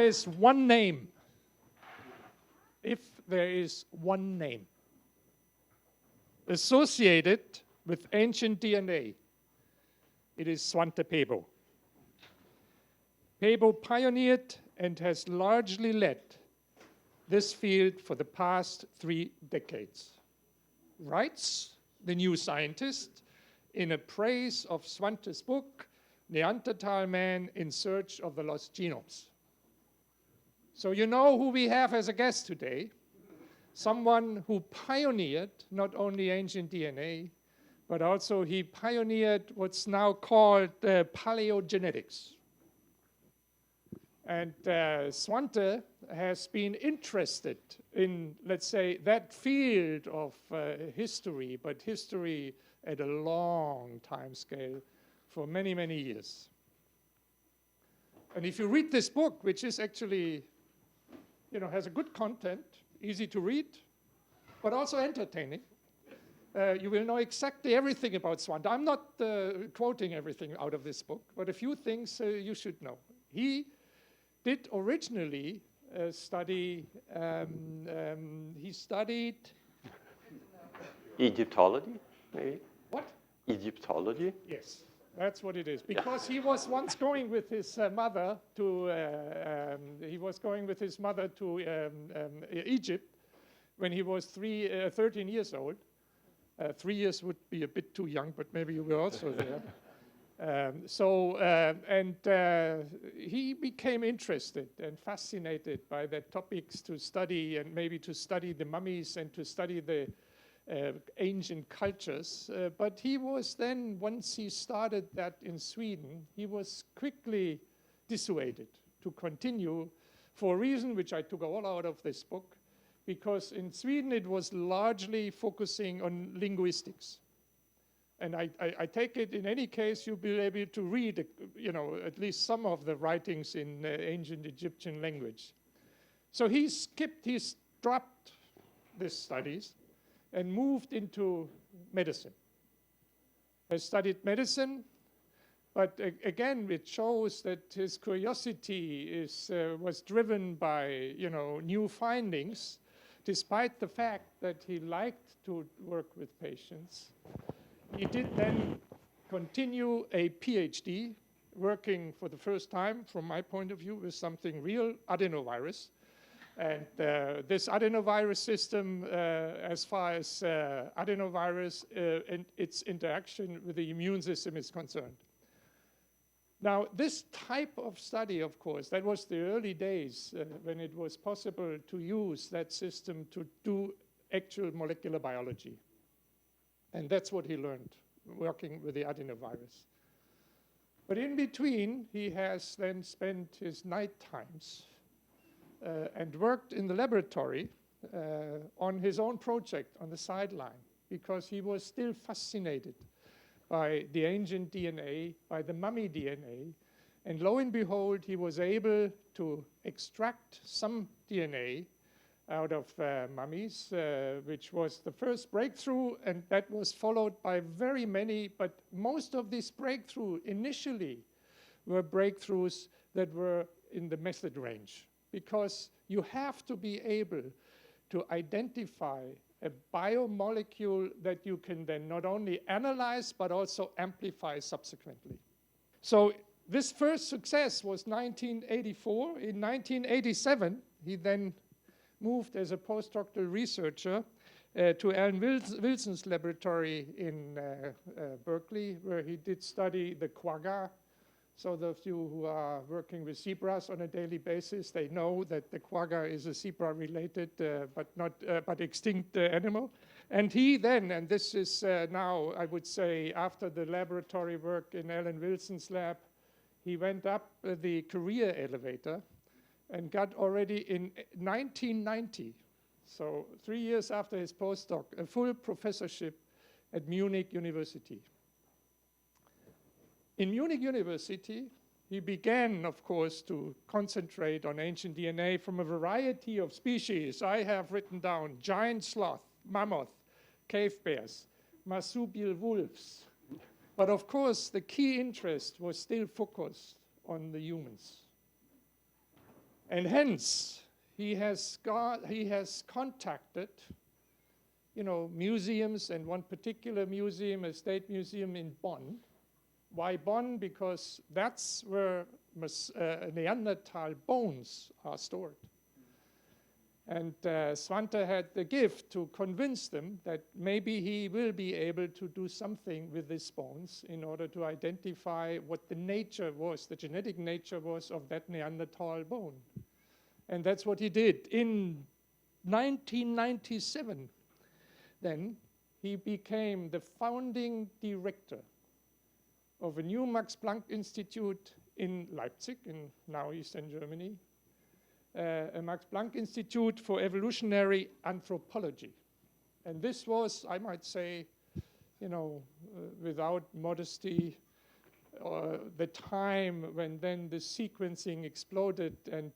is one name, associated with ancient DNA, it is Svante Pa. Paabo pioneered and has largely led this field for the past 3 decades. Writes the New Scientist in a praise of Svante's book, Neanderthal Man in Search of the Lost Genomes. So you know who we have as a guest today, someone who pioneered not only ancient DNA, but also he pioneered what's now called paleogenetics. And Svante has been interested in, let's say, that field of history, but history at a long time scale for many, many years. And if you read this book, which is actually, has a good content, easy to read, but also entertaining, you will know exactly everything about Svante. I'm not quoting everything out of this book, but a few things you should know. He did originally study, he studied... Egyptology, maybe? What? Egyptology? Yes, that's what it is. Because he was once going with his mother to, Egypt when he was 13 years old. 3 years would be a bit too young, but maybe you were also there. He became interested and fascinated by the topics to study, and maybe to study the mummies and to study the ancient cultures. But he was then, once he started that in Sweden, he was quickly dissuaded to continue for a reason which I took all out of this book, because in Sweden it was largely focusing on linguistics. And I take it, in any case, you'll be able to read, at least some of the writings in ancient Egyptian language. So he dropped these studies and moved into medicine. He studied medicine, but again, it shows that his curiosity was driven by, new findings, despite the fact that he liked to work with patients. He did then continue a PhD, working for the first time, from my point of view, with something real, adenovirus. And this adenovirus system, as far as adenovirus and its interaction with the immune system is concerned. Now, this type of study, of course, that was the early days when it was possible to use that system to do actual molecular biology. And that's what he learned, working with the adenovirus. But in between, he has then spent his night times and worked in the laboratory on his own project on the sideline, because he was still fascinated by the ancient DNA, by the mummy DNA. And lo and behold, he was able to extract some DNA out of mummies, which was the first breakthrough, and that was followed by very many, but most of these breakthroughs initially were breakthroughs that were in the method range, because you have to be able to identify a biomolecule that you can then not only analyze, but also amplify subsequently. So this first success was 1984. In 1987, he then moved as a postdoctoral researcher to Alan Wilson's laboratory in Berkeley, where he did study the quagga. So those of you who are working with zebras on a daily basis, they know that the quagga is a zebra-related but extinct animal. And he then, and this is now, I would say, after the laboratory work in Alan Wilson's lab, he went up the career elevator and got already in 1990, so 3 years after his postdoc, a full professorship at Munich University. In Munich University, he began, of course, to concentrate on ancient DNA from a variety of species. I have written down giant sloth, mammoth, cave bears, marsupial wolves. But of course, the key interest was still focused on the humans. And hence, he has contacted, museums, and one particular museum, a state museum in Bonn. Why Bonn? Because that's where Neanderthal bones are stored. And Svante had the gift to convince them that maybe he will be able to do something with these bones in order to identify what the nature was, the genetic nature was of that Neanderthal bone. And that's what he did. In 1997, then, he became the founding director of a new Max Planck Institute in Leipzig, in now Eastern Germany, a Max Planck Institute for Evolutionary Anthropology. And this was, I might say, without modesty, the time when then the sequencing exploded. And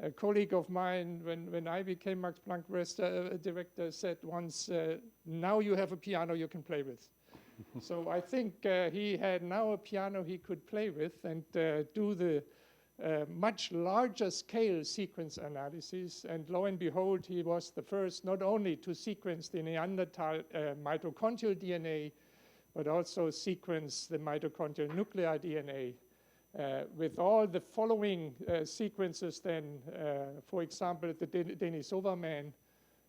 a colleague of mine, when I became Max Planck director, said once, now you have a piano you can play with. So I think he had now a piano he could play with and do the much larger scale sequence analysis, and lo and behold, he was the first not only to sequence the Neanderthal mitochondrial DNA, but also sequence the mitochondrial nuclei DNA with all the following sequences then, for example, the Denisovans man,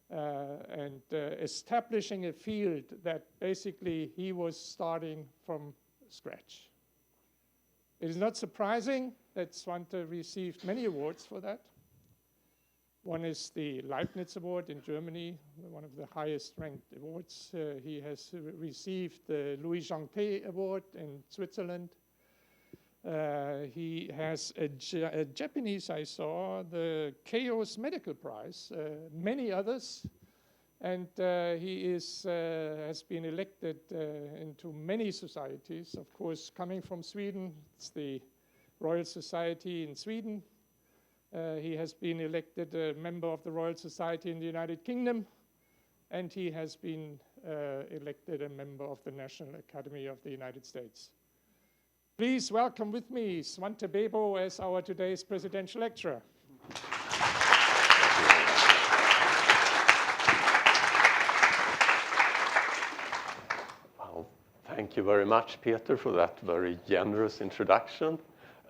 and establishing a field that basically he was starting from scratch. It is not surprising that Svante received many awards for that. One is the Leibniz Award in Germany, one of the highest ranked awards. He has received the Louis Jeantet Award in Switzerland. He has a Japanese, I saw, the Chaos Medical Prize, many others. And he has been elected into many societies. Of course, coming from Sweden, it's the Royal Society in Sweden. He has been elected a member of the Royal Society in the United Kingdom. And he has been elected a member of the National Academy of the United States. Please welcome with me Svante Paabo as our today's presidential lecturer. Thank you very much, Peter, for that very generous introduction.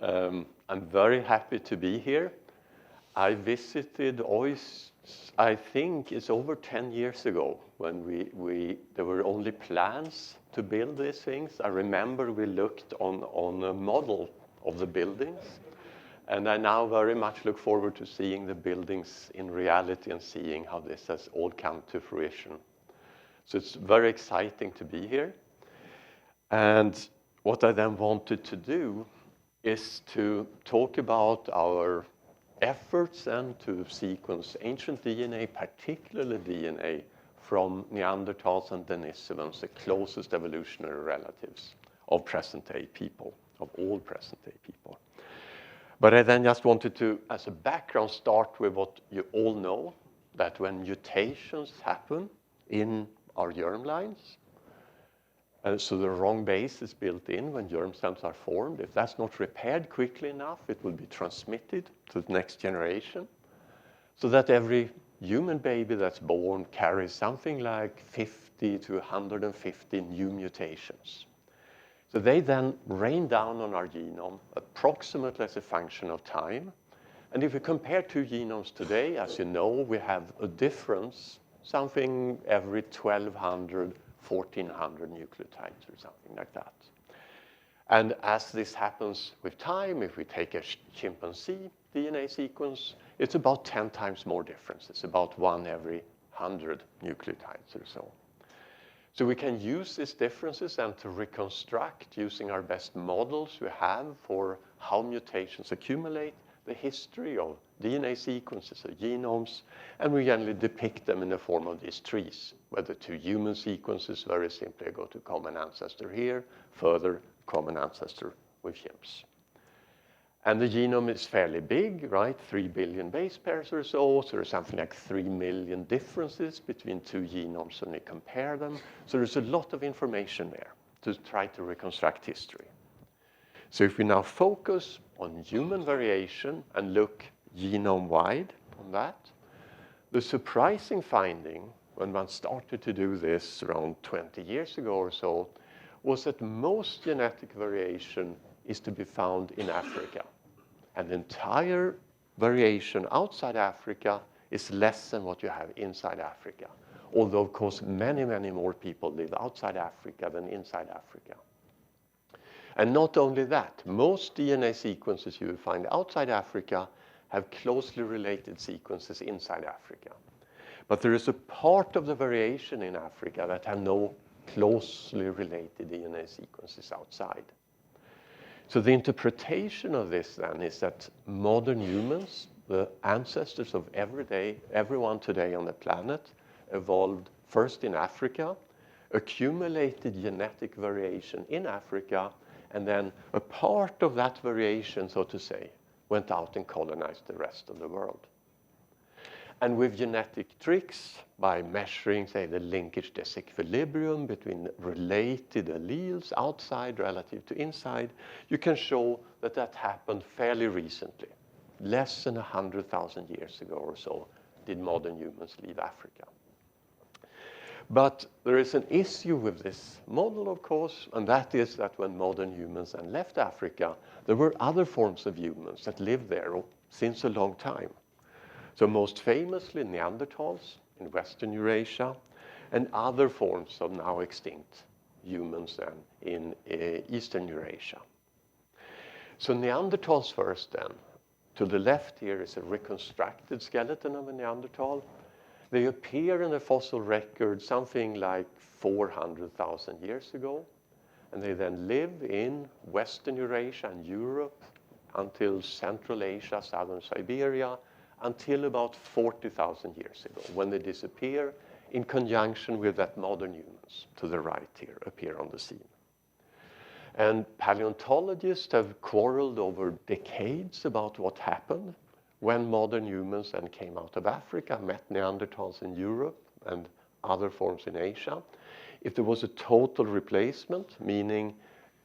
I'm very happy to be here. I visited OIST, I think it's over 10 years ago, when there were only plans to build these things. I remember we looked on a model of the buildings, and I now very much look forward to seeing the buildings in reality and seeing how this has all come to fruition. So it's very exciting to be here. And what I then wanted to do is to talk about our efforts and to sequence ancient DNA, particularly DNA from Neanderthals and Denisovans, the closest evolutionary relatives of present-day people, of all present-day people. But I then just wanted to, as a background, start with what you all know, that when mutations happen in our germlines, so the wrong base is built in when germ cells are formed. If that's not repaired quickly enough, it will be transmitted to the next generation. So that every human baby that's born carries something like 50 to 150 new mutations. So they then rain down on our genome approximately as a function of time. And if we compare two genomes today, as you know, we have a difference, something every 1,200, 1,400 nucleotides or something like that. And as this happens with time, if we take a chimpanzee DNA sequence, it's about 10 times more difference. It's about 1 every 100 nucleotides or so. So we can use these differences and to reconstruct, using our best models we have for how mutations accumulate, the history of DNA sequences or genomes, and we generally depict them in the form of these trees, where the two human sequences very simply go to common ancestor here, further common ancestor with chimps. And the genome is fairly big, right? 3 billion base pairs or so. So there's something like 3 million differences between two genomes when we compare them. So there's a lot of information there to try to reconstruct history. So if we now focus on human variation and look genome-wide on that. The surprising finding when one started to do this around 20 years ago or so was that most genetic variation is to be found in Africa. And the entire variation outside Africa is less than what you have inside Africa. Although, of course, many, many more people live outside Africa than inside Africa. And not only that, most DNA sequences you will find outside Africa have closely related sequences inside Africa. But there is a part of the variation in Africa that have no closely related DNA sequences outside. So the interpretation of this then is that modern humans, the ancestors of everyone today on the planet, evolved first in Africa, accumulated genetic variation in Africa, and then a part of that variation, so to say, went out and colonized the rest of the world. And with genetic tricks, by measuring, say, the linkage disequilibrium between related alleles outside relative to inside, you can show that that happened fairly recently. Less than 100,000 years ago or so did modern humans leave Africa. But there is an issue with this model, of course, and that is that when modern humans then left Africa, there were other forms of humans that lived there since a long time. So most famously, Neanderthals in Western Eurasia, and other forms of now extinct humans then in Eastern Eurasia. So Neanderthals first then. To the left here is a reconstructed skeleton of a Neanderthal. They appear in the fossil record something like 400,000 years ago. And they then live in Western Eurasia and Europe until Central Asia, Southern Siberia, until about 40,000 years ago, when they disappear in conjunction with that modern humans to the right here appear on the scene. And paleontologists have quarreled over decades about what happened when modern humans then came out of Africa, met Neanderthals in Europe and other forms in Asia. If there was a total replacement, meaning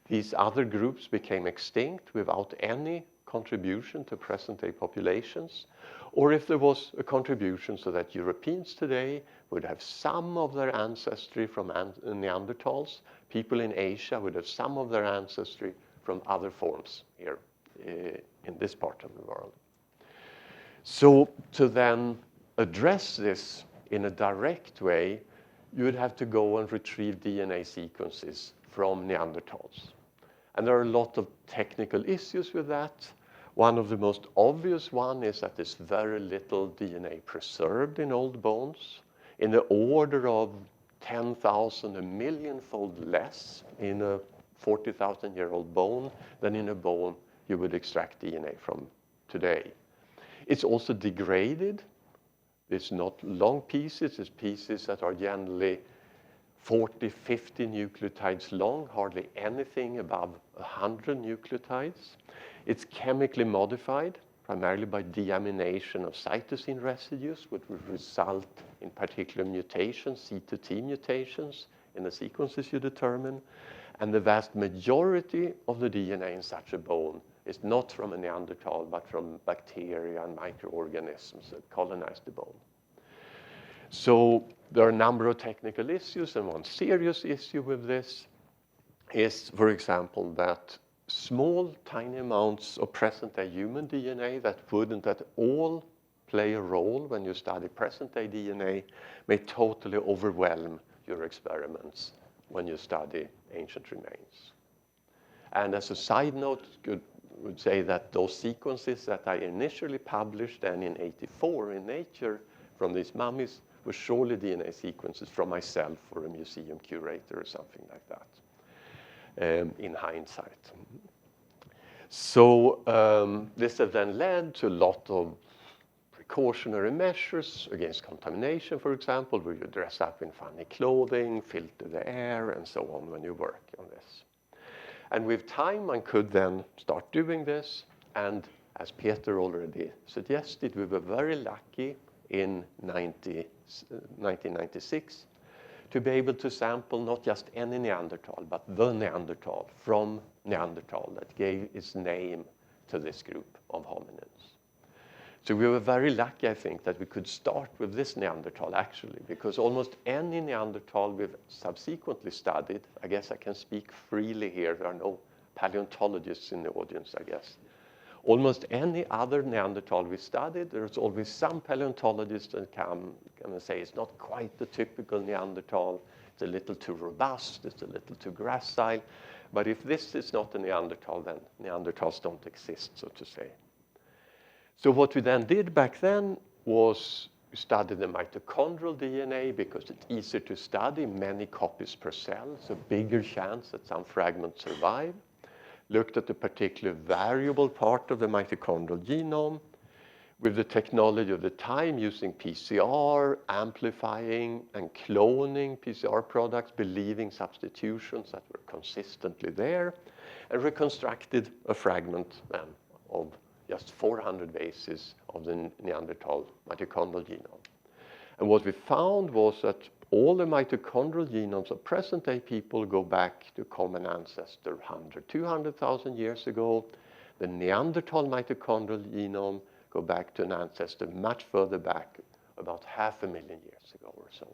these other groups became extinct without any contribution to present-day populations, or if there was a contribution so that Europeans today would have some of their ancestry from Neanderthals, people in Asia would have some of their ancestry from other forms here in this part of the world. So to then address this in a direct way, you would have to go and retrieve DNA sequences from Neanderthals. And there are a lot of technical issues with that. One of the most obvious one is that there's very little DNA preserved in old bones, in the order of 10,000, a millionfold less in a 40,000-year-old bone than in a bone you would extract DNA from today. It's also degraded. It's not long pieces. It's pieces that are generally 40, 50 nucleotides long, hardly anything above 100 nucleotides. It's chemically modified, primarily by deamination of cytosine residues, which would result in particular mutations, C to T mutations, in the sequences you determine. And the vast majority of the DNA in such a bone is not from a Neanderthal, but from bacteria and microorganisms that colonize the bone. So there are a number of technical issues, and one serious issue with this is, for example, that small, tiny amounts of present-day human DNA that wouldn't at all play a role when you study present-day DNA may totally overwhelm your experiments when you study ancient remains. And as a side note, I would say that those sequences that I initially published then in '84 in Nature from these mummies were surely DNA sequences from myself or a museum curator or something like that, in hindsight. So this has then led to a lot of precautionary measures against contamination, for example, where you dress up in funny clothing, filter the air, and so on when you work on this. And with time, one could then start doing this. And as Peter already suggested, we were very lucky in 1996 to be able to sample not just any Neanderthal, but the Neanderthal from Neanderthal that gave its name to this group of hominins. So we were very lucky, I think, that we could start with this Neanderthal, actually, because almost any Neanderthal we've subsequently studied, I guess I can speak freely here, there are no paleontologists in the audience, I guess. Almost any other Neanderthal we studied, there's always some paleontologist that come and say it's not quite the typical Neanderthal, it's a little too robust, it's a little too gracile. But if this is not a Neanderthal, then Neanderthals don't exist, so to say. So what we then did back then was we studied the mitochondrial DNA because it's easier to study, many copies per cell, so bigger chance that some fragments survive. Looked at the particular variable part of the mitochondrial genome with the technology of the time using PCR, amplifying and cloning PCR products, believing substitutions that were consistently there, and reconstructed a fragment then of just 400 bases of the Neanderthal mitochondrial genome. And what we found was that all the mitochondrial genomes of present-day people go back to common ancestor 100, 200,000 years ago. The Neanderthal mitochondrial genome go back to an ancestor much further back, about 500,000 years ago or so.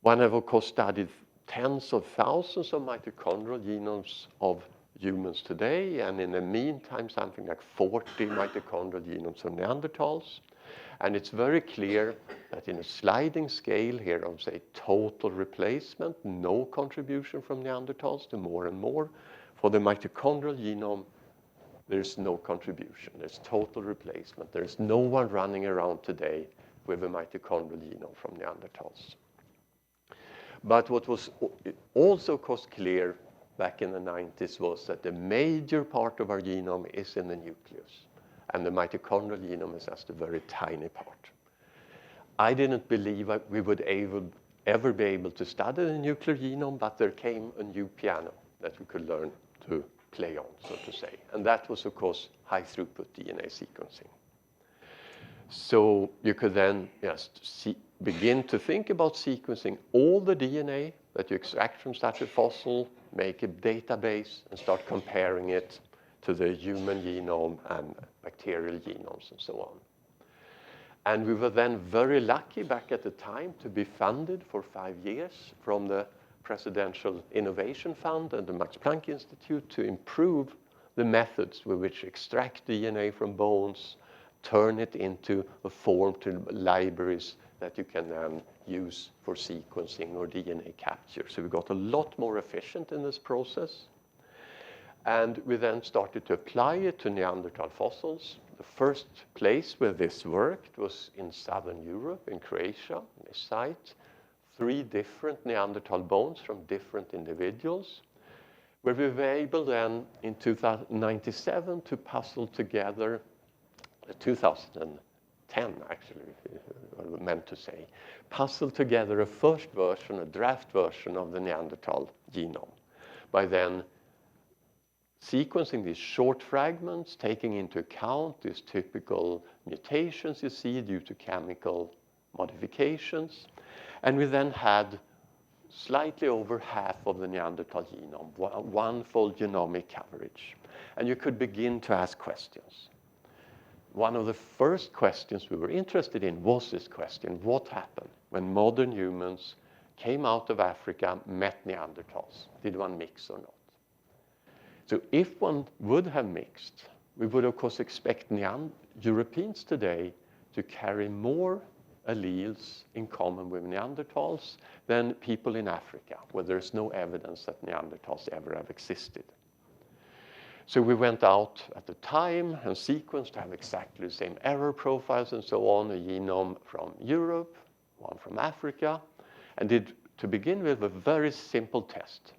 One have, of course, studied tens of thousands of mitochondrial genomes of humans today, and in the meantime, something like 40 mitochondrial genomes of Neanderthals. And it's very clear that in a sliding scale here of, say, total replacement, no contribution from Neanderthals to more and more. For the mitochondrial genome, there's no contribution. There's total replacement. There's no one running around today with a mitochondrial genome from Neanderthals. But what was also, of course, clear back in the 90s was that the major part of our genome is in the nucleus. And the mitochondrial genome is just a very tiny part. I didn't believe we would ever be able to study the nuclear genome, but there came a new piano that we could learn to play on, so to say. And that was, of course, high-throughput DNA sequencing. So you could then just begin to think about sequencing all the DNA that you extract from such a fossil, make a database, and start comparing it to the human genome and bacterial genomes and so on. And we were then very lucky back at the time to be funded for 5 years from the Presidential Innovation Fund and the Max Planck Institute to improve the methods with which extract DNA from bones, turn it into a form to libraries that you can then use for sequencing or DNA capture. So we got a lot more efficient in this process. And we then started to apply it to Neanderthal fossils. The first place where this worked was in southern Europe, in Croatia, this site. 3 different Neanderthal bones from different individuals, where we were able then in 1997 to puzzle together, 2010 actually, I meant to say, puzzle together a first version, a draft version of the Neanderthal genome by then sequencing these short fragments, taking into account these typical mutations you see due to chemical modifications. And we then had slightly over half of the Neanderthal genome, one-fold genomic coverage. And you could begin to ask questions. One of the first questions we were interested in was this question: what happened when modern humans came out of Africa, met Neanderthals? Did one mix or not? So if one would have mixed, we would of course expect Europeans today to carry more alleles in common with Neanderthals than people in Africa, where there's no evidence that Neanderthals ever have existed. So we went out at the time and sequenced to have exactly the same error profiles and so on, a genome from Europe, one from Africa, and did, to begin with, a very simple test.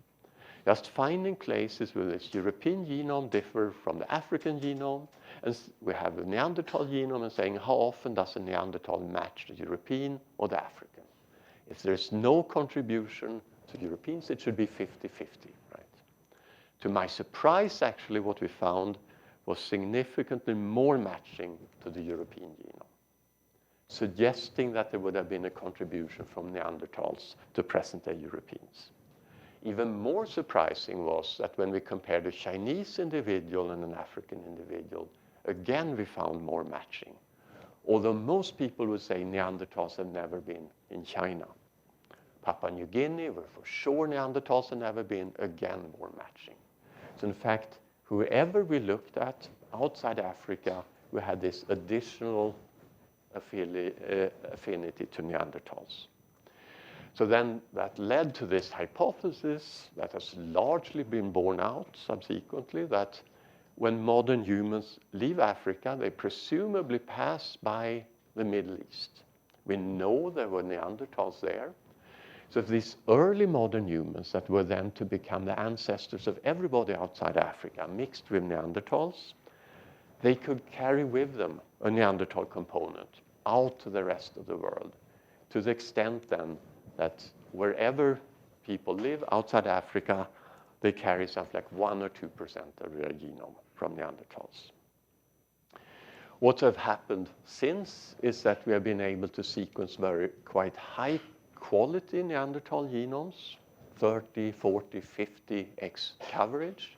Just finding places where this European genome differ from the African genome, and we have the Neanderthal genome and saying how often does a Neanderthal match the European or the African. If there's no contribution to Europeans, it should be 50-50, right? To my surprise, actually, what we found was significantly more matching to the European genome, suggesting that there would have been a contribution from Neanderthals to present-day Europeans. even more surprising was that when we compared a Chinese individual and an African individual, again we found more matching. Although most people would say Neanderthals have never been in China. Papua New Guinea, where for sure Neanderthals have never been, again more matching. So in fact, whoever we looked at outside Africa, we had this additional affinity to Neanderthals. So then that led to this hypothesis that has largely been borne out subsequently, that when modern humans leave Africa, they presumably pass by the Middle East. We know there were Neanderthals there. So these early modern humans that were then to become the ancestors of everybody outside Africa, mixed with Neanderthals, they could carry with them a Neanderthal component out to the rest of the world, to the extent then that wherever people live outside Africa, they carry something like 1 or 2% of their genome from Neanderthals. What has happened since is that we have been able to sequence quite high quality Neanderthal genomes, 30, 40, 50x coverage,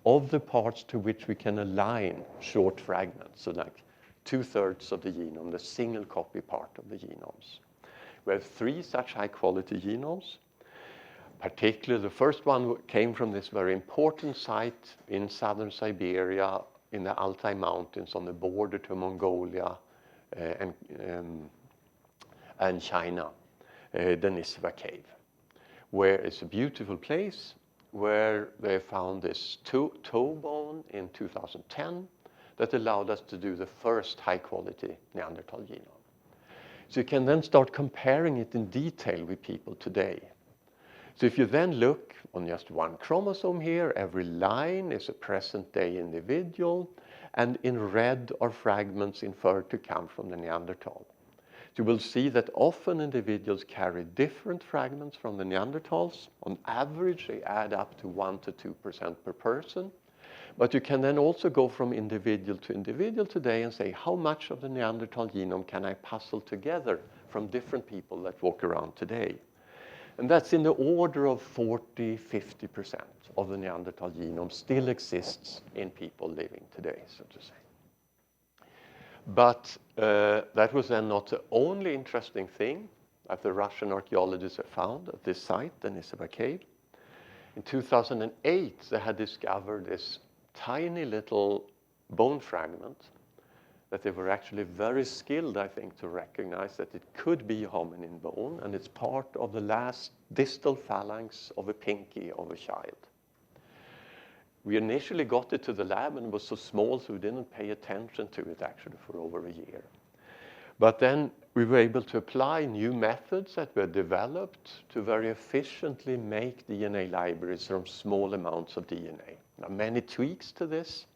of the parts to which we can align short fragments, so like 2/3 of the genome, the single copy part of the genomes. We have 3 such high quality genomes. Particularly the first one came from this very important site in southern Siberia, in the Altai Mountains on the border to Mongolia and China, Denisova Cave, where it's a beautiful place where they found this toe bone in 2010 that allowed us to do the first high-quality Neanderthal genome. So you can then start comparing it in detail with people today. So if you then look on just one chromosome here, every line is a present-day individual, and in red are fragments inferred to come from the Neanderthal. You will see that often individuals carry different fragments from the Neanderthals. On average, they add up to 1 to 2% per person. But you can then also go from individual to individual today and say, how much of the Neanderthal genome can I puzzle together from different people that walk around today? And that's in the order of 40, 50% of the Neanderthal genome still exists in people living today, so to say. But that was then not the only interesting thing that the Russian archaeologists have found at this site, the Denisova Cave. In 2008, they had discovered this tiny little bone fragment that they were actually very skilled, I think, to recognize that it could be hominin bone, and it's part of the last distal phalanx of a pinky of a child. We initially got it to the lab and it was so small, so we didn't pay attention to it actually for over a year. But then we were able to apply new methods that were developed to very efficiently make DNA libraries from small amounts of DNA. Now, many tweaks to this,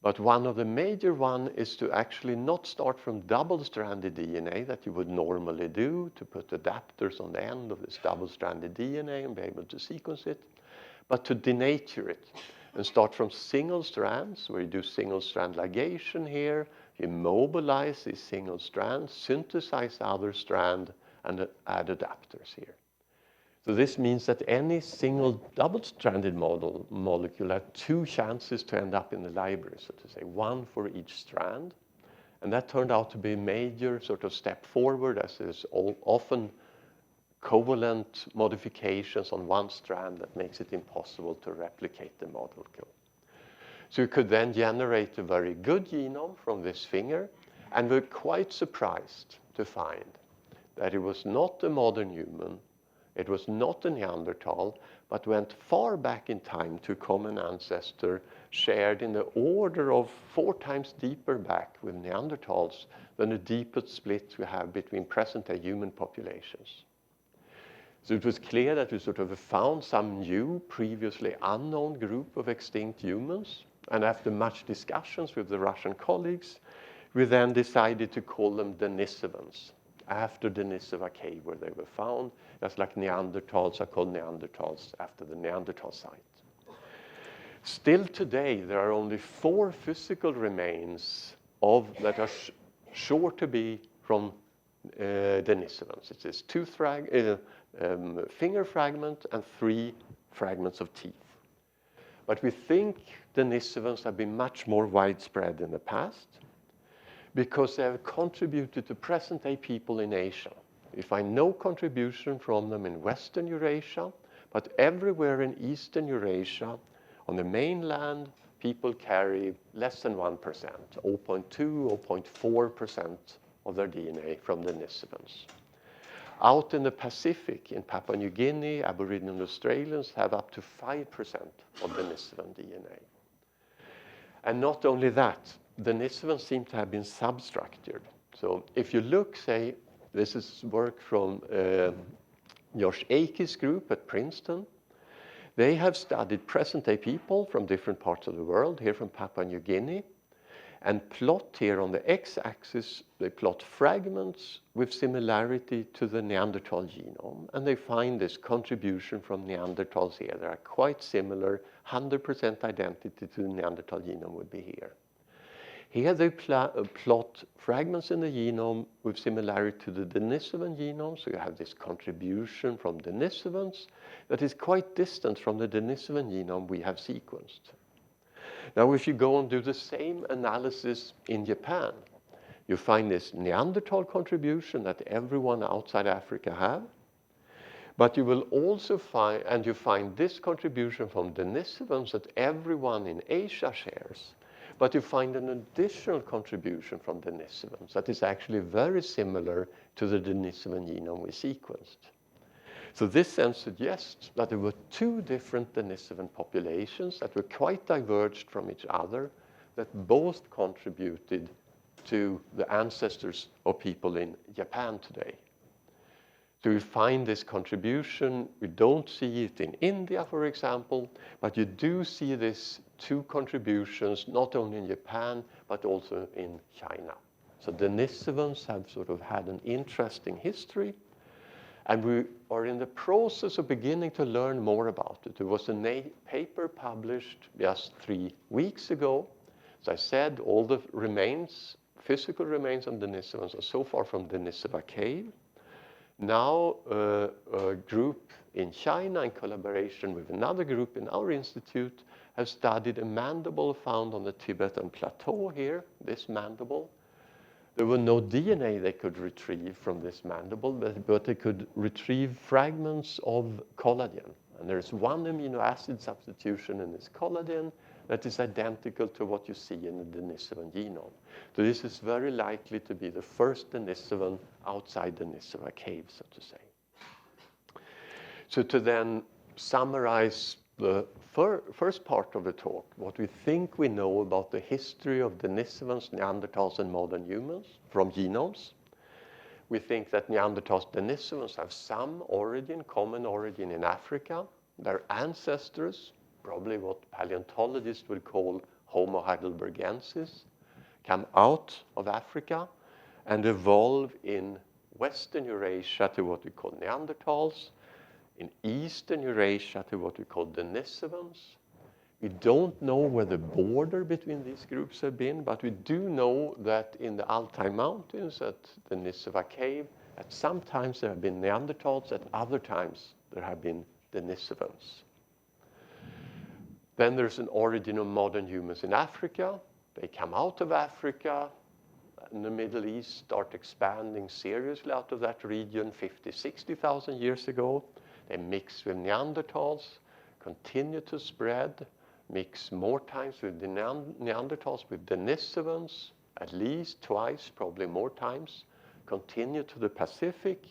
but one of the major ones is to actually not start from double-stranded DNA that you would normally do, to put adapters on the end of this double-stranded DNA and be able to sequence it, but to denature it and start from single strands, where you do single-strand ligation here, you mobilize these single strands, synthesize the other strand, and add adapters here. So this means that any single double-stranded molecule had 2 chances to end up in the library, so to say, 1 for each strand. And that turned out to be a major sort of step forward, as there's often covalent modifications on one strand that makes it impossible to replicate the molecule. So you could then generate a very good genome from this finger, and we're quite surprised to find that it was not a modern human, it was not a Neanderthal, but went far back in time to a common ancestor shared in the order of 4 times deeper back with Neanderthals than the deepest split we have between present-day human populations. So it was clear that we sort of found some new, previously unknown group of extinct humans. And after much discussions with the Russian colleagues, we then decided to call them Denisovans, after Denisova Cave where they were found, just like Neanderthals are called Neanderthals after the Neanderthal site. Still today, there are only 4 physical remains that are sure to be from Denisovans. It is 2 finger fragment and 3 fragments of teeth. But we think Denisovans have been much more widespread in the past because they have contributed to present-day people in Asia. We find no contribution from them in Western Eurasia, but everywhere in Eastern Eurasia, on the mainland, people carry less than 1%, 0.2, 0.4% of their DNA from Denisovans. Out in the Pacific, in Papua New Guinea, Aboriginal Australians have up to 5% of Denisovan DNA. And not only that, Denisovans seem to have been substructured. So if you look, say, this is work from Josh Akey's group at Princeton. They have studied present-day people from different parts of the world, here from Papua New Guinea, and plot here on the x-axis, they plot fragments with similarity to the Neanderthal genome, and they find this contribution from Neanderthals here. They are quite similar, 100% identity to the Neanderthal genome would be here. Here they plot fragments in the genome with similarity to the Denisovan genome, so you have this contribution from Denisovans that is quite distant from the Denisovan genome we have sequenced. Now, if you go and do the same analysis in Japan, you find this Neanderthal contribution that everyone outside Africa have, but you will also find, and you find this contribution from Denisovans that everyone in Asia shares. But you find an additional contribution from Denisovans that is actually very similar to the Denisovan genome we sequenced. So this then suggests that there were two different Denisovan populations that were quite diverged from each other, that both contributed to the ancestors of people in Japan today. So we find this contribution. We don't see it in India, for example, but you do see these two contributions not only in Japan, but also in China. So Denisovans have sort of had an interesting history, and we are in the process of beginning to learn more about it. There was a paper published just 3 weeks ago. As I said, all the remains, physical remains of Denisovans are so far from Denisova cave. Now, a group in China, in collaboration with another group in our institute, have studied a mandible found on the Tibetan plateau here, this mandible. There were no DNA they could retrieve from this mandible, but they could retrieve fragments of collagen. And there's one amino acid substitution in this collagen that is identical to what you see in the Denisovan genome. So this is very likely to be the first Denisovan outside Denisova cave, so to say. So to then summarize the first part of the talk, what we think we know about the history of Denisovans, Neanderthals, and modern humans from genomes. We think that Neanderthals, Denisovans have some origin, common origin in Africa. Their ancestors, probably what paleontologists would call Homo heidelbergensis, come out of Africa and evolve in Western Eurasia to what we call Neanderthals, in Eastern Eurasia to what we call Denisovans. We don't know where the border between these groups have been, but we do know that in the Altai Mountains at the Denisova cave, at some times there have been Neanderthals, at other times there have been Denisovans. Then there's an origin of modern humans in Africa. They come out of Africa, in the Middle East, start expanding seriously out of that region 50, 60,000 years ago. They mix with Neanderthals, continue to spread, mix more times with the Neanderthals with Denisovans, at least twice, probably more times, continue to the Pacific,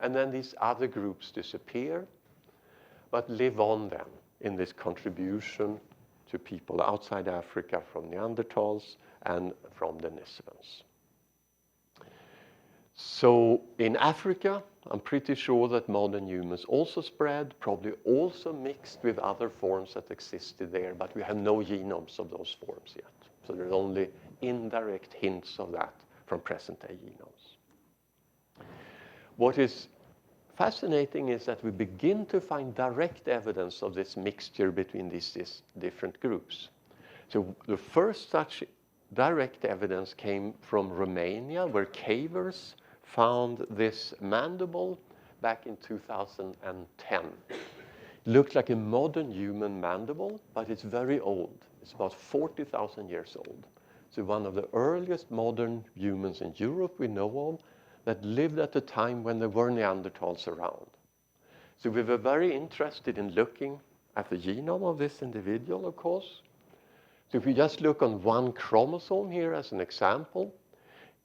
and then these other groups disappear, but live on then in this contribution to people outside Africa from Neanderthals and from Denisovans. So in Africa, I'm pretty sure that modern humans also spread, probably also mixed with other forms that existed there, but we have no genomes of those forms yet. So there's only indirect hints of that from present-day genomes. What is fascinating is that we begin to find direct evidence of this mixture between these different groups. So the first such direct evidence came from Romania, where cavers found this mandible back in 2010. looked like a modern human mandible, but it's very old. It's about 40,000 years old. So one of the earliest modern humans in Europe we know of that lived at a time when there were Neanderthals around. So we were very interested in looking at the genome of this individual, of course. So if we just look on one chromosome here as an example,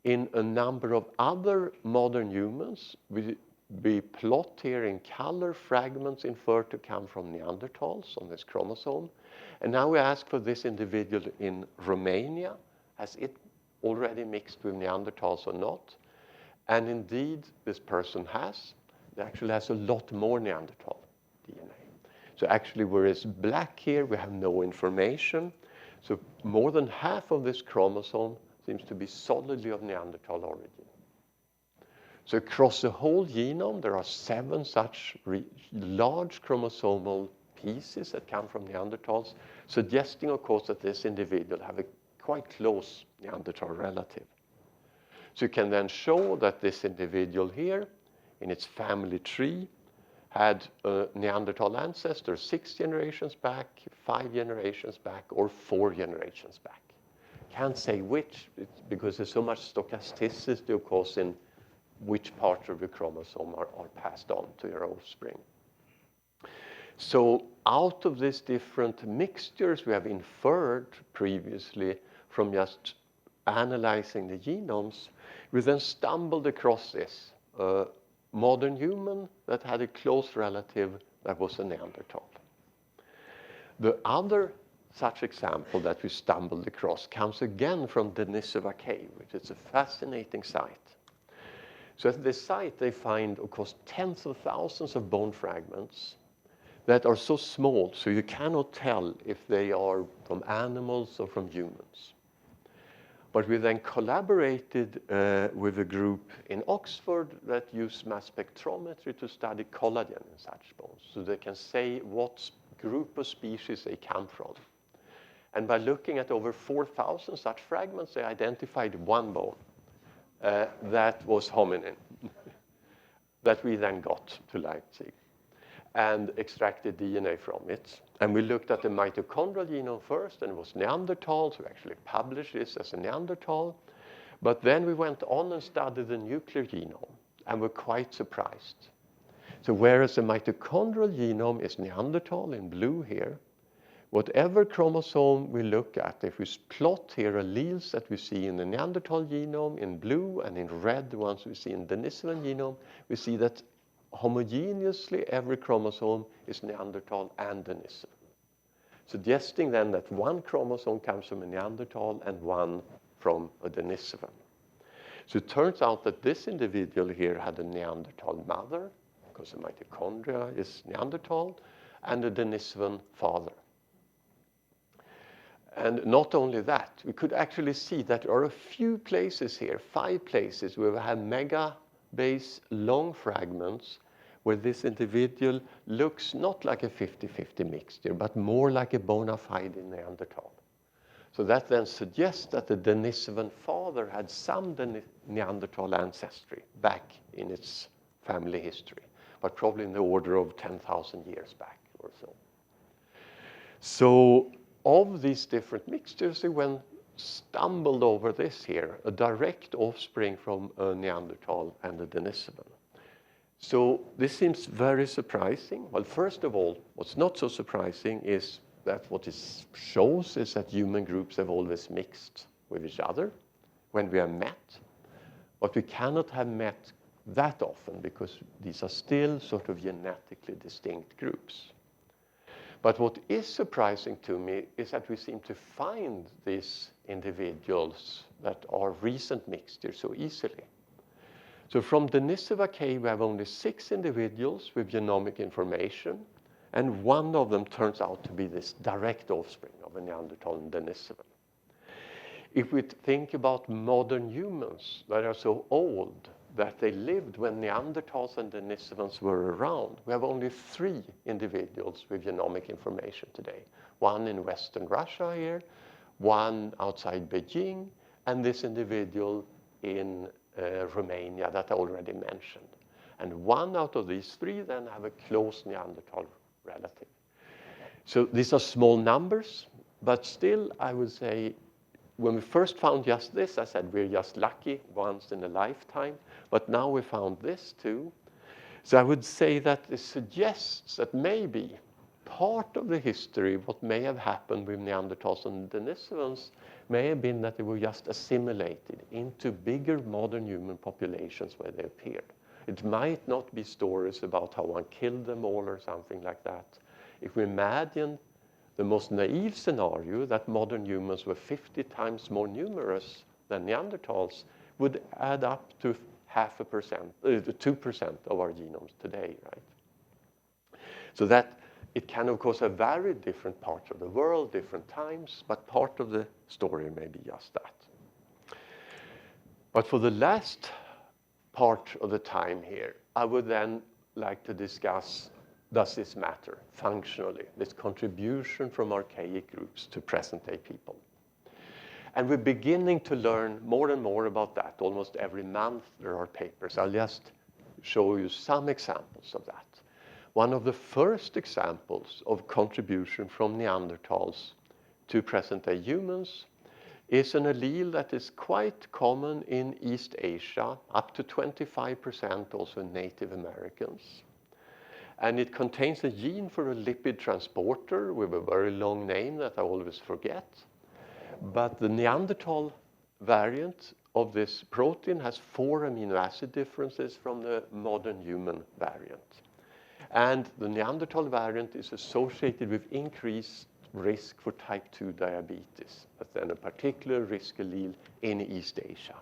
in a number of other modern humans, we plot here in color fragments inferred to come from Neanderthals on this chromosome. And now we ask for this individual in Romania. Has it already mixed with Neanderthals or not? And indeed, this person has. It actually has a lot more Neanderthal DNA. So actually, whereas black here, we have no information. So more than half of this chromosome seems to be solidly of Neanderthal origin. So across the whole genome, there are 7 such large chromosomal pieces that come from Neanderthals, suggesting, of course, that this individual have a quite close Neanderthal relative. So you can then show that this individual here, in its family tree, had a Neanderthal ancestor 6 generations back, 5 generations back, or 4 generations back. Can't say which, because there's so much stochasticity, of course, in which parts of the chromosome are passed on to your offspring. So out of these different mixtures we have inferred previously from just analyzing the genomes, we then stumbled across this modern human that had a close relative that was a Neanderthal. The other such example that we stumbled across comes again from Denisova cave, which is a fascinating site. So at this site, they find, of course, tens of thousands of bone fragments that are so small, so you cannot tell if they are from animals or from humans. But we then collaborated with a group in Oxford that use mass spectrometry to study collagen in such bones, so they can say what group of species they come from. And by looking at over 4,000 such fragments, they identified one bone that was hominin that we then got to Leipzig and extracted DNA from it. And we looked at the mitochondrial genome first, and it was Neanderthal, so we actually published this as a Neanderthal. But then we went on and studied the nuclear genome, and were quite surprised. So whereas the mitochondrial genome is Neanderthal in blue here, whatever chromosome we look at, if we plot here alleles that we see in the Neanderthal genome in blue and in red, the ones we see in the Denisovan genome, we see that homogeneously every chromosome is Neanderthal and Denisovan, suggesting then that one chromosome comes from a Neanderthal and one from a Denisovan. So it turns out that this individual here had a Neanderthal mother, because the mitochondria is Neanderthal, and a Denisovan father. And not only that, we could actually see that there are a few places here, 5 places, where we have mega-base long fragments where this individual looks not like a 50-50 mixture, but more like a bona fide Neanderthal. So that then suggests that the Denisovan father had some Neanderthal ancestry back in its family history, but probably in the order of 10,000 years back or so. So of these different mixtures, they went stumbled over this here, a direct offspring from a Neanderthal and a Denisovan. So this seems very surprising. Well, first of all, what's not so surprising is that what it shows is that human groups have always mixed with each other when we have met. But we cannot have met that often because these are still sort of genetically distinct groups. But what is surprising to me is that we seem to find these individuals that are recent mixtures so easily. So from Denisova cave, we have only 6 individuals with genomic information, and one of them turns out to be this direct offspring of a Neanderthal and Denisovan. If we think about modern humans that are so old that they lived when Neanderthals and Denisovans were around, we have only 3 individuals with genomic information today. One in Western Russia here, one outside Beijing, and this individual in Romania that I already mentioned. And one out of these 3 then have a close Neanderthal relative. So these are small numbers, but still I would say when we first found just this, I said we're just lucky once in a lifetime, but now we found this too. So I would say that it suggests that maybe part of the history, what may have happened with Neanderthals and Denisovans, may have been that they were just assimilated into bigger modern human populations where they appeared. It might not be stories about how one killed them all or something like that. If we imagine the most naive scenario that modern humans were 50 times more numerous than Neanderthals, would add up to 2% of our genomes today, right? So that it can, of course, have varied different parts of the world, different times, but part of the story may be just that. But for the last part of the time here, I would then like to discuss, does this matter functionally, this contribution from archaic groups to present-day people? And we're beginning to learn more and more about that. Almost every month there are papers. I'll just show you some examples of that. One of the first examples of contribution from Neanderthals to present-day humans is an allele that is quite common in East Asia, up to 25% also in Native Americans. And it contains a gene for a lipid transporter with a very long name that I always forget. But the Neanderthal variant of this protein has 4 amino acid differences from the modern human variant. And the Neanderthal variant is associated with increased risk for type 2 diabetes. That's then a particular risk allele in East Asia.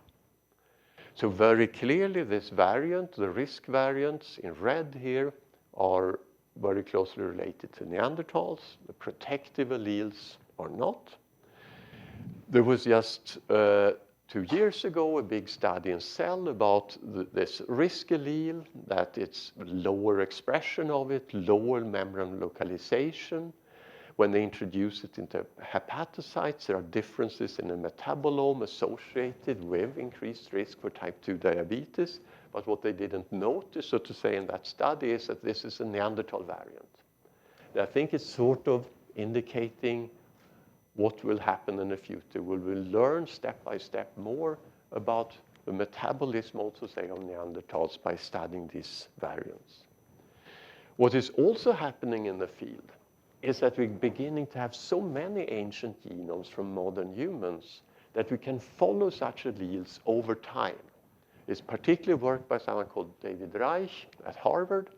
So very clearly this variant, the risk variants in red here, are very closely related to Neanderthals. The protective alleles are not. There was just 2 years ago a big study in Cell about this risk allele, that it's lower expression of it, lower membrane localization. When they introduce it into hepatocytes, there are differences in the metabolome associated with increased risk for type 2 diabetes. But what they didn't notice, so to say, in that study is that this is a Neanderthal variant. I think it's sort of indicating what will happen in the future. We will learn step by step more about the metabolism, also say, of Neanderthals by studying these variants. What is also happening in the field is that we're beginning to have so many ancient genomes from modern humans that we can follow such alleles over time. It's particularly work by someone called David Reich at Harvard.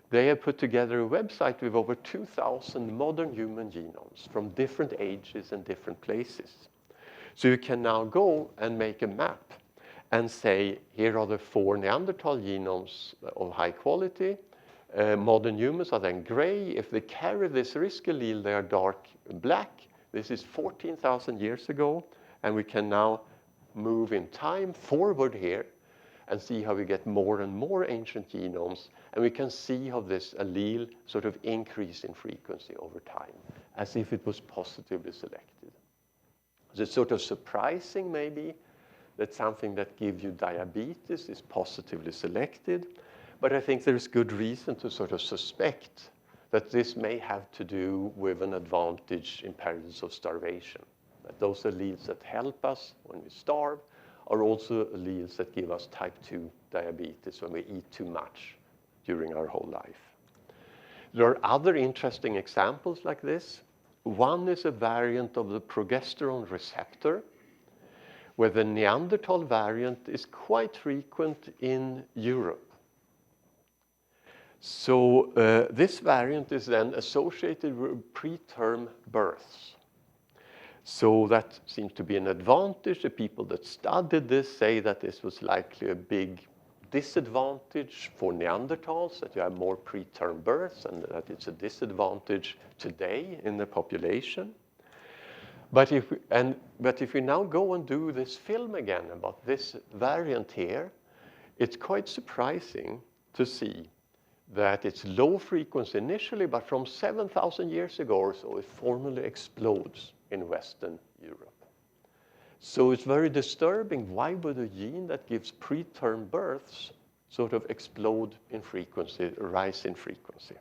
They have put together a website with over 2,000 modern human genomes from different ages and different places. So you can now go and make a map and say, here are the 4 Neanderthal genomes of high quality. Modern humans are then gray. If they carry this risk allele, they are dark black. This is 14,000 years ago. And we can now move in time forward here and see how we get more and more ancient genomes. And we can see how this allele sort of increase in frequency over time, as if it was positively selected. So it's sort of surprising, maybe, that something that gives you diabetes is positively selected. But I think there's good reason to sort of suspect that this may have to do with an advantage in periods of starvation. That those alleles that help us when we starve are also alleles that give us type 2 diabetes when we eat too much during our whole life. There are other interesting examples like this. One is a variant of the progesterone receptor, where the Neanderthal variant is quite frequent in Europe. So this variant is then associated with preterm births. So that seems to be an advantage. The people that studied this say that this was likely a big disadvantage for Neanderthals, that you have more preterm births and that it's a disadvantage today in the population. But if we now go and do this film again about this variant here, it's quite surprising to see that it's low frequency initially, but from 7,000 years ago or so, it formally explodes in Western Europe. So it's very disturbing. Why would a gene that gives preterm births sort of explode in frequency, rise in frequency?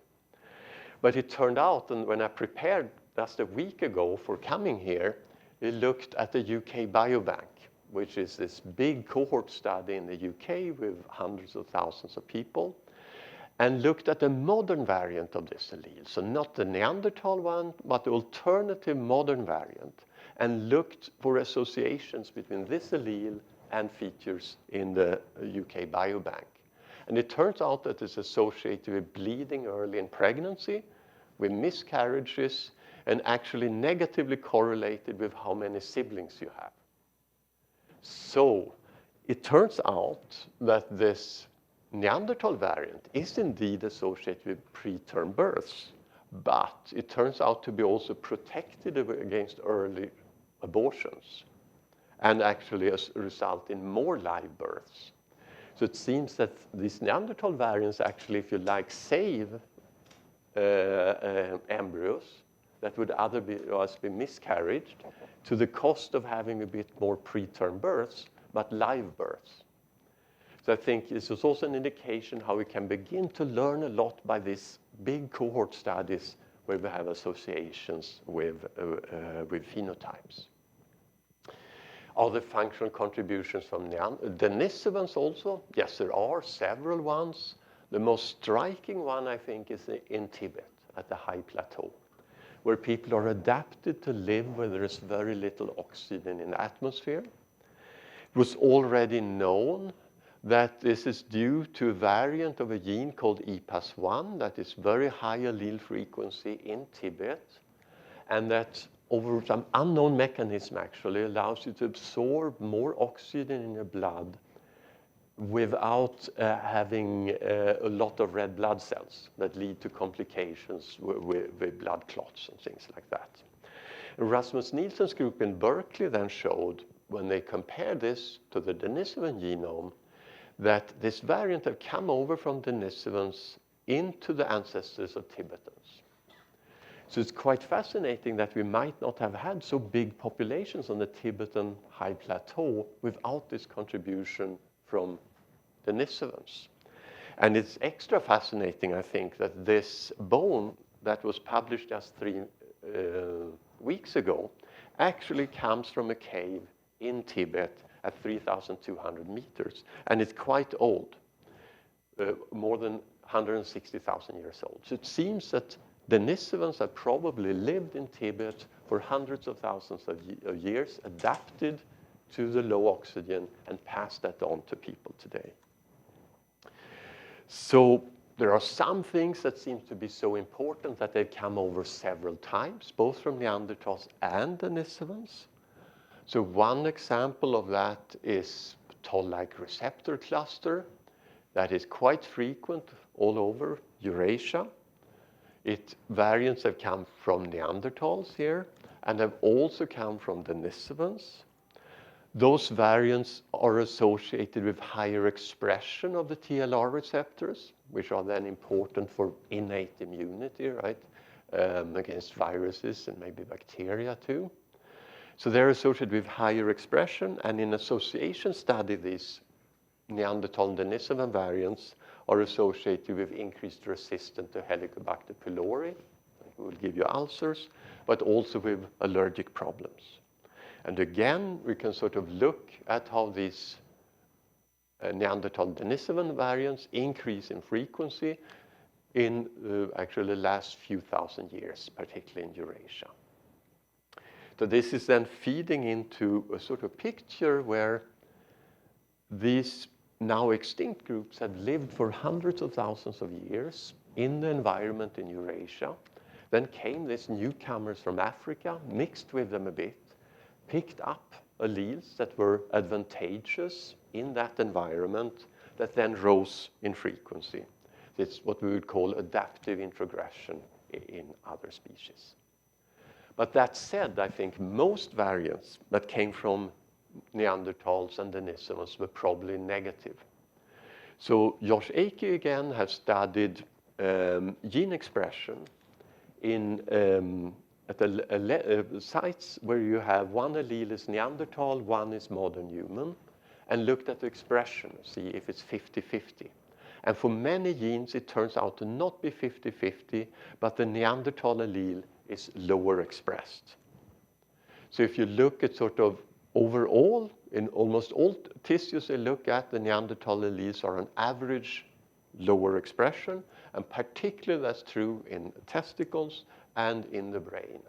But it turned out, and when I prepared just a week ago for coming here, we looked at the UK Biobank, which is this big cohort study in the UK with hundreds of thousands of people, and looked at the modern variant of this allele. So not the Neanderthal one, but the alternative modern variant, and looked for associations between this allele and features in the UK Biobank. And it turns out that it's associated with bleeding early in pregnancy, with miscarriages, and actually negatively correlated with how many siblings you have. So it turns out that this Neanderthal variant is indeed associated with preterm births, but it turns out to be also protected against early abortions and actually result in more live births. So it seems that these Neanderthal variants actually, if you like, save embryos that would otherwise be miscarried to the cost of having a bit more preterm births, but live births. So I think this is also an indication how we can begin to learn a lot by these big cohort studies where we have associations with phenotypes. Are there functional contributions from Denisovans also? Yes, there are several ones. The most striking one, I think, is in Tibet at the high plateau, where people are adapted to live where there is very little oxygen in the atmosphere. It was already known that this is due to a variant of a gene called EPAS1 that is very high allele frequency in Tibet, and that over some unknown mechanism actually allows you to absorb more oxygen in your blood without having a lot of red blood cells that lead to complications with blood clots and things like that. Rasmus Nielsen's group in Berkeley then showed, when they compared this to the Denisovan genome, that this variant had come over from Denisovans into the ancestors of Tibetans. So it's quite fascinating that we might not have had so big populations on the Tibetan high plateau without this contribution from Denisovans. And it's extra fascinating, I think, that this bone that was published just 3 weeks ago actually comes from a cave in Tibet at 3,200 meters. And it's quite old, more than 160,000 years old. So it seems that Denisovans have probably lived in Tibet for hundreds of thousands of years, adapted to the low oxygen, and passed that on to people today. So there are some things that seem to be so important that they've come over several times, both from Neanderthals and Denisovans. So one example of that is toll-like receptor cluster that is quite frequent all over Eurasia. Variants have come from Neanderthals here and have also come from Denisovans. Those variants are associated with higher expression of the TLR receptors, which are then important for innate immunity, right, against viruses and maybe bacteria too. So they're associated with higher expression, and in association study, these Neanderthal and Denisovan variants are associated with increased resistance to Helicobacter pylori, it will give you ulcers, but also with allergic problems. And again, we can sort of look at how these Neanderthal Denisovan variants increase in frequency in actually the last few thousand years, particularly in Eurasia. So this is then feeding into a sort of picture where these now extinct groups have lived for hundreds of thousands of years in the environment in Eurasia. Then came these newcomers from Africa, mixed with them a bit, picked up alleles that were advantageous in that environment that then rose in frequency. It's what we would call adaptive introgression in other species. But that said, I think most variants that came from Neanderthals and Denisovans were probably negative. So Josh Akey again has studied gene expression in at sites where you have one allele is Neanderthal, one is modern human, and looked at the expression, see if it's 50-50. And for many genes, it turns out to not be 50-50, but the Neanderthal allele is lower expressed. So if you look at sort of overall, in almost all tissues they look at, the Neanderthal alleles are on average lower expression, and particularly that's true in testicles and in the brain.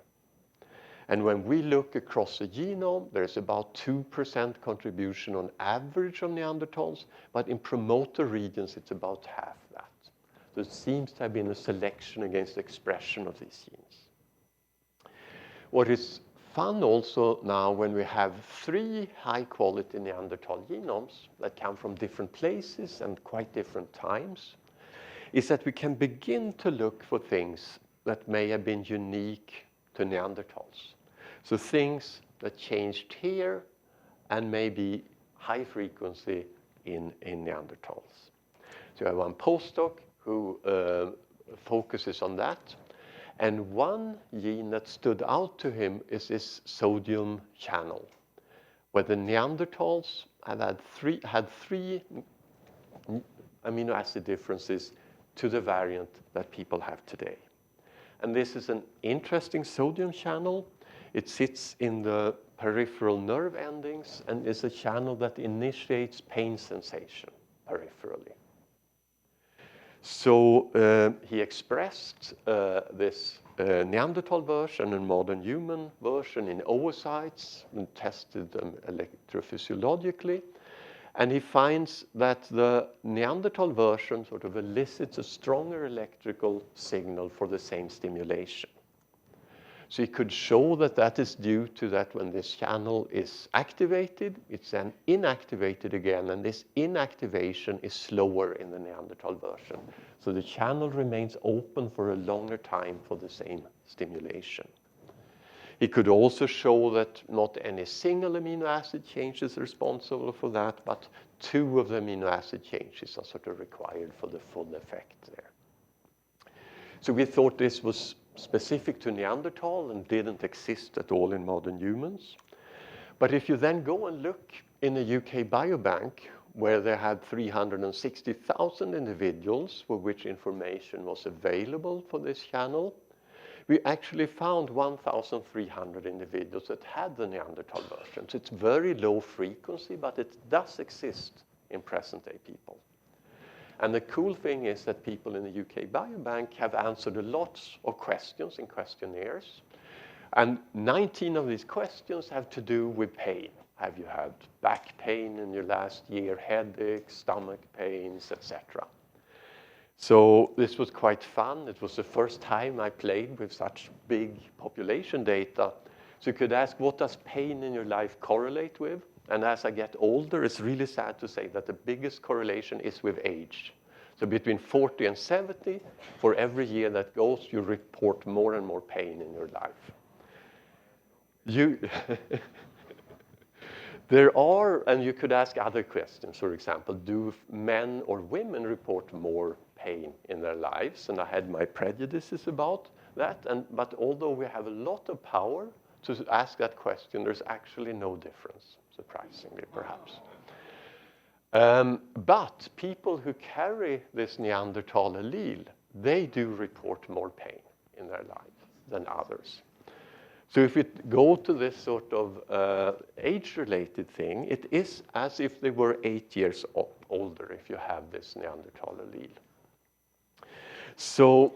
And when we look across the genome, there's about 2% contribution on average of Neanderthals, but in promoter regions, it's about half that. So it seems to have been a selection against the expression of these genes. What is fun also now when we have 3 high-quality Neanderthal genomes that come from different places and quite different times, is that we can begin to look for things that may have been unique to Neanderthals. So things that changed here and maybe high frequency in Neanderthals. So I have one postdoc who focuses on that. And one gene that stood out to him is this sodium channel, where the Neanderthals had three amino acid differences to the variant that people have today. And this is an interesting sodium channel. It sits in the peripheral nerve endings and is a channel that initiates pain sensation peripherally. So he expressed this Neanderthal version and modern human version in oocytes and tested them electrophysiologically. And he finds that the Neanderthal version sort of elicits a stronger electrical signal for the same stimulation. So he could show that that is due to that when this channel is activated, it's then inactivated again, and this inactivation is slower in the Neanderthal version. So the channel remains open for a longer time for the same stimulation. He could also show that not any single amino acid change is responsible for that, but 2 of the amino acid changes are sort of required for the full effect there. So we thought this was specific to Neanderthal and didn't exist at all in modern humans. But if you then go and look in a UK biobank where they had 360,000 individuals for which information was available for this channel, we actually found 1,300 individuals that had the Neanderthal version. So it's very low frequency, but it does exist in present-day people. And the cool thing is that people in the UK Biobank have answered a lot of questions in questionnaires. And 19 of these questions have to do with pain. Have you had back pain in your last year, headaches, stomach pains, etc.? So this was quite fun. It was the first time I played with such big population data. So you could ask, what does pain in your life correlate with? And as I get older, it's really sad to say that the biggest correlation is with age. So between 40 and 70, for every year that goes, you report more and more pain in your life. There are, and you could ask other questions, for example, do men or women report more pain in their lives? And I had my prejudices about that. But although we have a lot of power to ask that question, there's actually no difference, surprisingly, perhaps. But people who carry this Neanderthal allele, they do report more pain in their life than others. So if we go to this sort of age-related thing, it is as if they were 8 years older if you have this Neanderthal allele. So,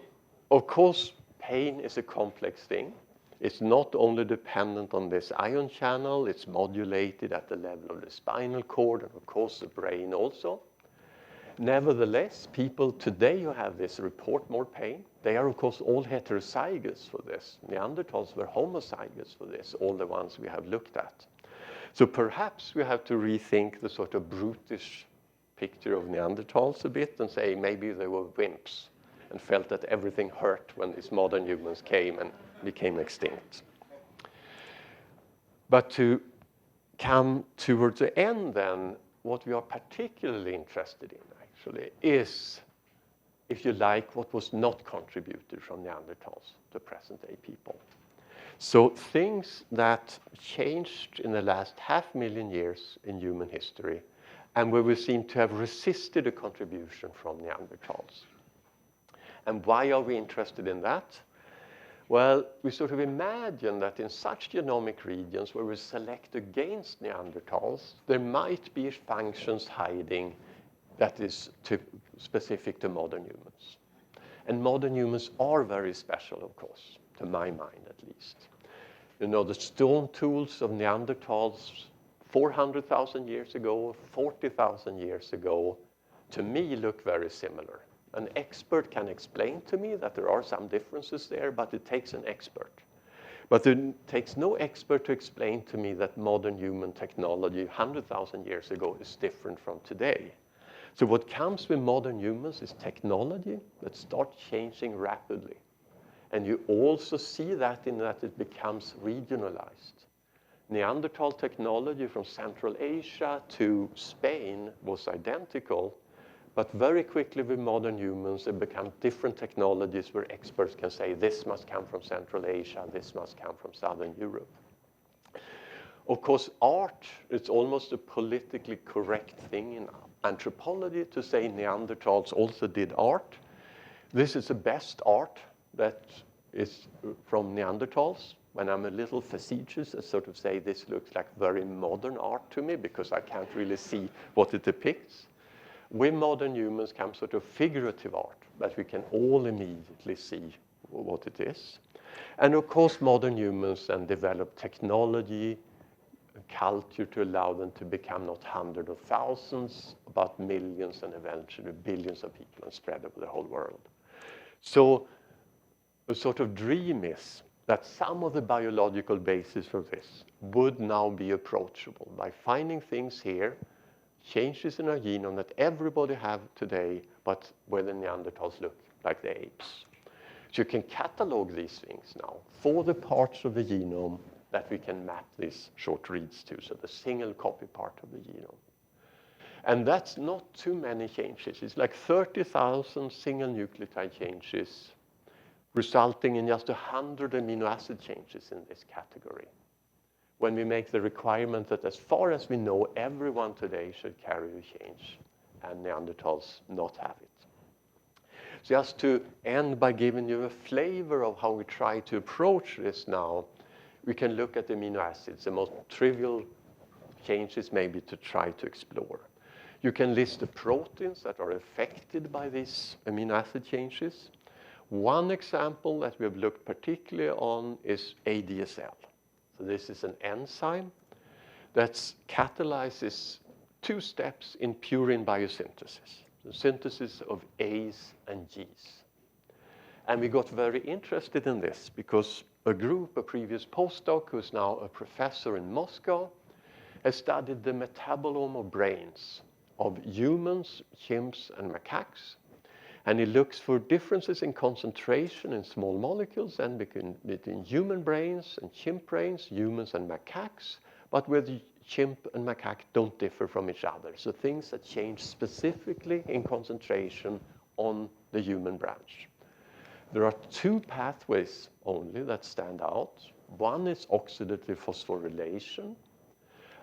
of course, pain is a complex thing. It's not only dependent on this ion channel, it's modulated at the level of the spinal cord and, of course, the brain also. Nevertheless, people today who have this report more pain. They are, of course, all heterozygous for this. Neanderthals were homozygous for this, all the ones we have looked at. So perhaps we have to rethink the sort of brutish picture of Neanderthals a bit and say maybe they were wimps and felt that everything hurt when these modern humans came and became extinct. But to come towards the end then, what we are particularly interested in actually is, if you like, what was not contributed from Neanderthals to present-day people. So things that changed in the last 500,000 years in human history and where we seem to have resisted a contribution from Neanderthals. And why are we interested in that? Well, we sort of imagine that in such genomic regions where we select against Neanderthals, there might be functions hiding that is specific to modern humans. And modern humans are very special, of course, to my mind at least. You know, the stone tools of Neanderthals 400,000 years ago, 40,000 years ago, to me look very similar. An expert can explain to me that there are some differences there, but it takes an expert. But it takes no expert to explain to me that modern human technology 100,000 years ago is different from today. So what comes with modern humans is technology that starts changing rapidly. And you also see that in that it becomes regionalized. Neanderthal technology from Central Asia to Spain was identical, but very quickly with modern humans, it become different technologies where experts can say this must come from Central Asia, this must come from Southern Europe. Of course, art is almost a politically correct thing in anthropology to say Neanderthals also did art. This is the best art that is from Neanderthals. When I'm a little facetious, I sort of say this looks like very modern art to me because I can't really see what it depicts. With modern humans comes sort of figurative art that we can all immediately see what it is. And of course, modern humans then develop technology, culture to allow them to become not hundreds of thousands, but millions and eventually billions of people and spread over the whole world. So a sort of dream is that some of the biological basis for this would now be approachable by finding things here, changes in our genome that everybody have today, but where the Neanderthals look like the apes. So you can catalog these things now for the parts of the genome that we can map these short reads to, so the single copy part of the genome. And that's not too many changes. It's like 30,000 single nucleotide changes resulting in just 100 amino acid changes in this category. When we make the requirement that as far as we know, everyone today should carry a change, and Neanderthals not have it. So just to end by giving you a flavor of how we try to approach this now, we can look at amino acids, the most trivial changes maybe to try to explore. You can list the proteins that are affected by these amino acid changes. One example that we have looked particularly on is ADSL. So this is an enzyme that catalyzes two steps in purine biosynthesis, the synthesis of A's and G's. And we got very interested in this because a previous postdoc who's now a professor in Moscow, has studied the metabolome of brains of humans, chimps, and macaques. And he looks for differences in concentration in small molecules and between human brains and chimp brains, humans and macaques, but where the chimp and macaque don't differ from each other. So things that change specifically in concentration on the human branch. There are two pathways only that stand out. One is oxidative phosphorylation,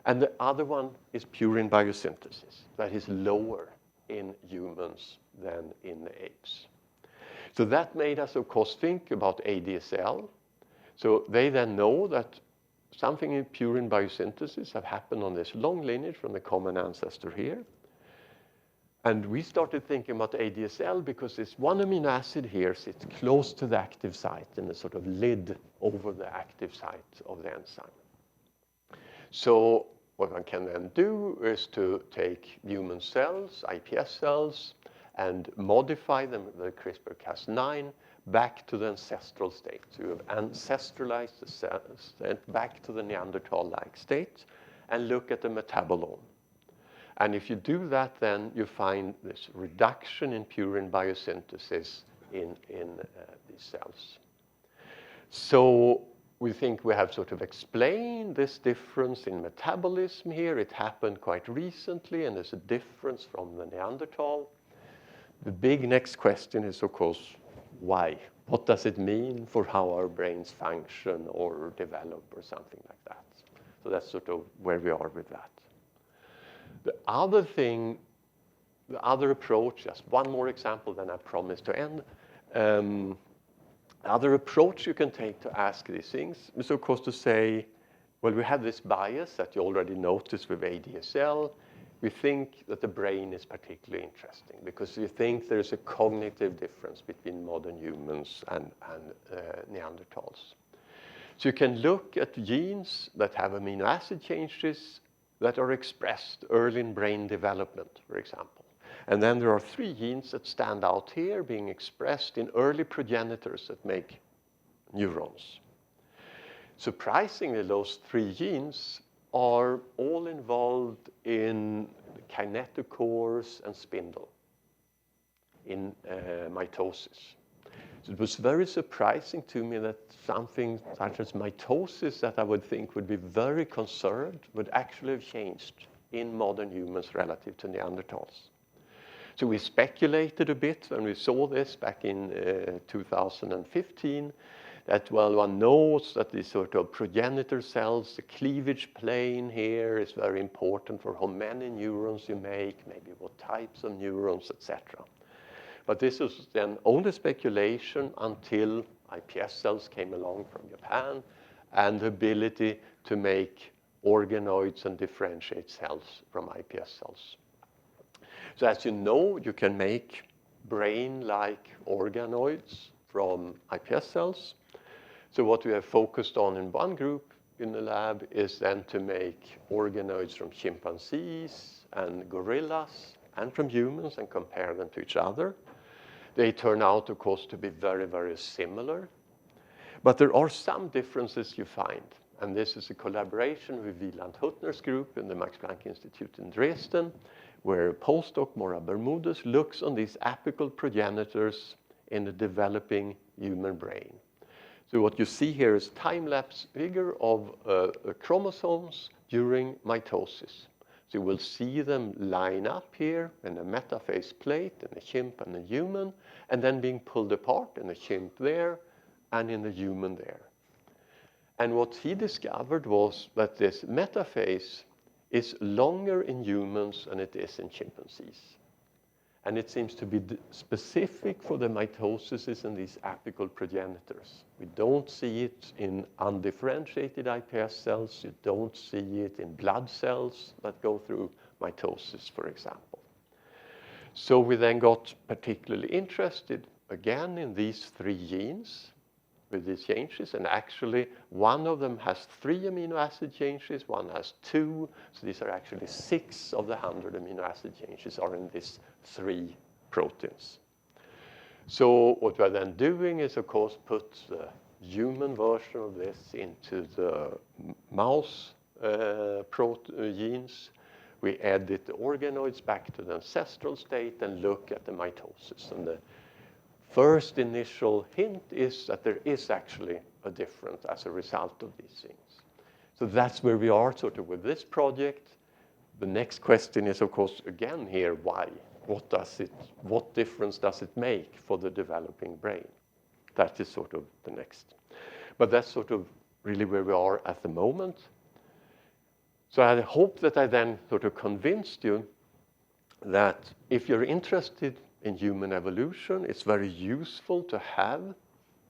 and the other one is purine biosynthesis, that is lower in humans than in the apes. So that made us, of course, think about ADSL. So they then know that something in purine biosynthesis have happened on this long lineage from the common ancestor here. And we started thinking about ADSL because this one amino acid here sits close to the active site in a sort of lid over the active site of the enzyme. So what one can then do is to take human cells, iPS cells, and modify them with the CRISPR-Cas9 back to the ancestral state. So you have ancestralized the cells back to the Neanderthal-like state and look at the metabolome. And if you do that, then you find this reduction in purine biosynthesis in these cells. So we think we have sort of explained this difference in metabolism here. It happened quite recently, and there's a difference from the Neanderthal. The big next question is, of course, why? What does it mean for how our brains function or develop or something like that? So that's sort of where we are with that. The other thing, the other approach, just one more example, then I promise to end. The other approach you can take to ask these things is, of course, to say, well, we have this bias that you already noticed with ADSL. We think that the brain is particularly interesting because we think there's a cognitive difference between modern humans and Neanderthals. So you can look at genes that have amino acid changes that are expressed early in brain development, for example. And then there are 3 genes that stand out here being expressed in early progenitors that make neurons. Surprisingly, those 3 genes are all involved in kinetochores and spindle in mitosis. So it was very surprising to me that something such as mitosis that I would think would be very conserved would actually have changed in modern humans relative to Neanderthals. So we speculated a bit when we saw this back in 2015 that, well, one knows that these sort of progenitor cells, the cleavage plane here is very important for how many neurons you make, maybe what types of neurons, etc. But this was then only speculation until iPS cells came along from Japan and the ability to make organoids and differentiate cells from iPS cells. So as you know, you can make brain-like organoids from iPS cells. So what we have focused on in one group in the lab is then to make organoids from chimpanzees and gorillas and from humans and compare them to each other. They turn out, of course, to be very, very similar. But there are some differences you find. And this is a collaboration with Wieland Huttner's group in the Max Planck Institute in Dresden, where postdoc Maura Bermudez looks on these apical progenitors in the developing human brain. So what you see here is time-lapse figure of chromosomes during mitosis. So you will see them line up here in a metaphase plate in a chimp and a human, and then being pulled apart in the chimp there and in the human there. And what he discovered was that this metaphase is longer in humans than it is in chimpanzees. And it seems to be specific for the mitoses in these apical progenitors. We don't see it in undifferentiated iPS cells. You don't see it in blood cells that go through mitosis, for example. So we then got particularly interested, again, in these 3 genes with these changes. And actually, one of them has 3 amino acid changes, one has 2. So these are actually 6 of the 100 amino acid changes are in these 3 proteins. So what we're then doing is, of course, put the human version of this into the mouse genes. We edit the organoids back to the ancestral state and look at the mitosis. And the first initial hint is that there is actually a difference as a result of these things. So that's where we are sort of with this project. The next question is, of course, again here, why? What difference does it make for the developing brain? That is sort of the next. But that's sort of really where we are at the moment. So I hope that I then sort of convinced you that if you're interested in human evolution, it's very useful to have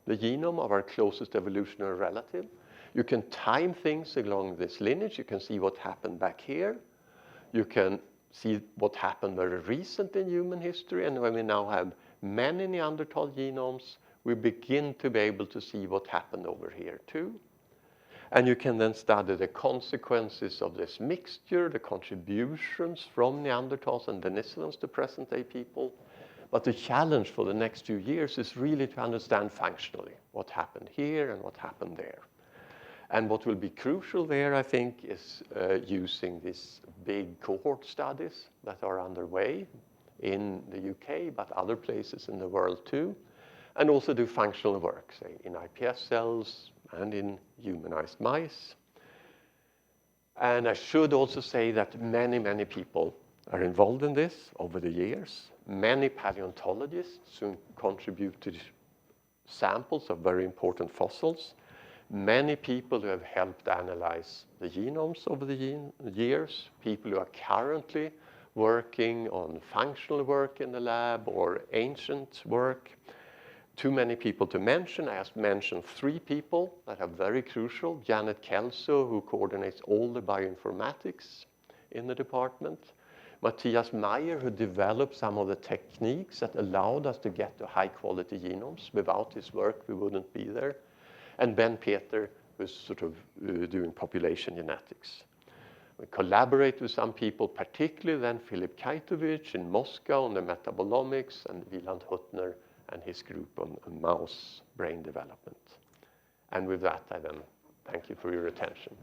the genome of our closest evolutionary relative. You can time things along this lineage. You can see what happened back here. You can see what happened very recent in human history. And when we now have many Neanderthal genomes, we begin to be able to see what happened over here too. And you can then study the consequences of this mixture, the contributions from Neanderthals and Denisovans to present-day people. But the challenge for the next few years is really to understand functionally what happened here and what happened there. And what will be crucial there, I think, is using these big cohort studies that are underway in the UK, but other places in the world too, and also do functional work, say, in iPS cells and in humanized mice. And I should also say that many, many people are involved in this over the years. Many paleontologists who contributed samples of very important fossils. Many people who have helped analyze the genomes over the years, people who are currently working on functional work in the lab or ancient work. Too many people to mention. I have mentioned 3 people that are very crucial. Janet Kelso, who coordinates all the bioinformatics in the department. Matthias Meyer, who developed some of the techniques that allowed us to get to high-quality genomes. Without his work, we wouldn't be there. And Ben Peter, who's sort of doing population genetics. We collaborate with some people, particularly then Filip Kajtovic in Moscow on the metabolomics, and Wieland Huttner and his group on mouse brain development. And with that, I then thank you for your attention.